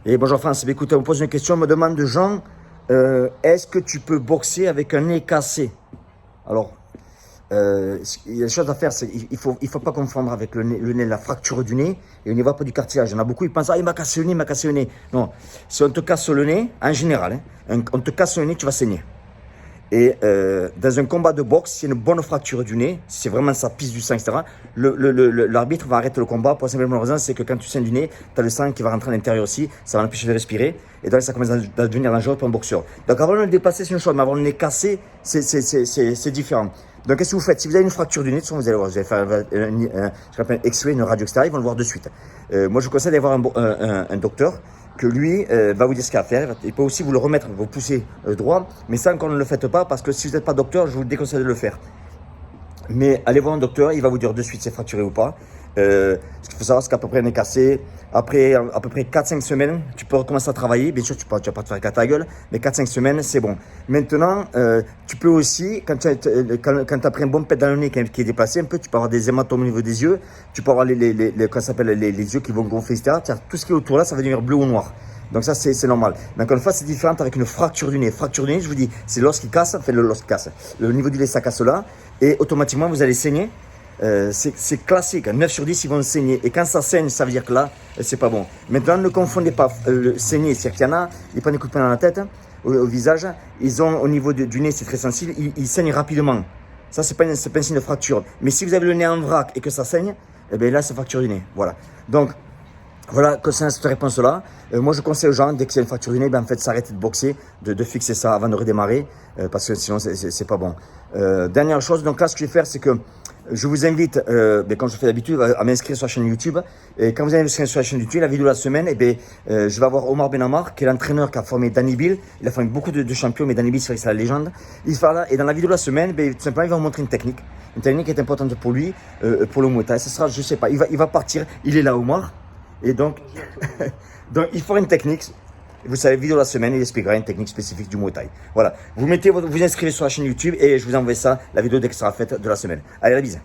Et bonjour France, écoute, on me pose une question, on me demande de Jean, est-ce que tu peux boxer avec un nez cassé? Alors, il y a des choses à faire, il faut pas confondre avec le nez, la fracture du nez et au niveau pas du cartilage. Il y en a beaucoup, ils pensent, ah il m'a cassé le nez, il m'a cassé le nez. Non, si on te casse le nez, en général, on te casse le nez, tu vas saigner. Et dans un combat de boxe, s'il y a une bonne fracture du nez, si c'est vraiment ça pisse du sang, etc., l'arbitre va arrêter le combat pour la simple raison, c'est que quand tu saignes du nez, tu as le sang qui va rentrer à l'intérieur aussi, ça va l'empêcher de respirer, et donc ça commence à devenir dangereux pour un boxeur. Donc avoir le nez dépassé, c'est une chose, mais avoir le nez cassé, c'est différent. Donc qu'est-ce que vous faites? Si vous avez une fracture du nez, vous allez voir, vous allez faire ce qu'on appelle un X-ray, une radio extérieure, ils vont le voir de suite. Moi je vous conseille d'avoir un docteur, que lui va vous dire ce qu'il y a à faire. Il peut aussi vous le remettre, vous pousser droit, mais ça encore ne le faites pas parce que si vous n'êtes pas docteur, je vous déconseille de le faire. Mais allez voir un docteur, il va vous dire de suite si c'est fracturé ou pas. Ce qu'il faut savoir, c'est qu'à peu près on est cassé. Après à peu près 4-5 semaines, tu peux recommencer à travailler. Bien sûr, tu vas pas te faire casser ta gueule, mais 4-5 semaines, c'est bon. Maintenant, tu peux aussi, quand tu as pris un bon pet dans le nez qui est déplacé un peu, tu peux avoir des hématomes au niveau des yeux, tu peux avoir les yeux qui vont gonfler, etc. Tout ce qui est autour là, ça va devenir bleu ou noir. Donc ça, c'est normal. Mais encore une fois, c'est différent avec une fracture du nez. Fracture du nez, je vous dis, c'est l'os qui casse, l'os qui casse. Le niveau du nez, ça casse là, et automatiquement, vous allez saigner. C'est classique, 9 sur 10 ils vont saigner, et quand ça saigne ça veut dire que là c'est pas bon. Maintenant ne confondez pas le saigner, c'est-à-dire qu'il y en a, ils prennent des coups de poing dans la tête, au visage, ils ont au niveau du nez c'est très sensible, ils saignent rapidement, ça c'est pas un signe de fracture, mais si vous avez le nez en vrac et que ça saigne, eh bien là c'est fracture du nez, voilà. Donc voilà, concernant cette réponse-là, moi je conseille aux gens, dès qu'il y a une fracture du nez, en fait, s'arrêter de boxer, de fixer ça avant de redémarrer, parce que sinon c'est pas bon. Dernière chose, donc là ce que je vais faire, c'est que je vous invite, comme je fais d'habitude, à m'inscrire sur la chaîne YouTube. Et quand vous allez m'inscrire sur la chaîne YouTube, la vidéo de la semaine, je vais avoir Omar Benamar, qui est l'entraîneur qui a formé Danny Bill. Il a formé beaucoup de champions, mais Danny Bill, c'est la légende. Il sera là, et dans la vidéo de la semaine, tout simplement, il va vous montrer une technique. Une technique qui est importante pour lui, pour le Muay Thai. Ce sera, je sais pas, il va partir, il est là, Omar. Et donc, donc il fera une technique. Vous savez, vidéo de la semaine, il expliquera une technique spécifique du Muay Thai. Voilà. Vous inscrivez sur la chaîne YouTube et je vous envoie ça, la vidéo dès que sera faite de la semaine. Allez, la bise.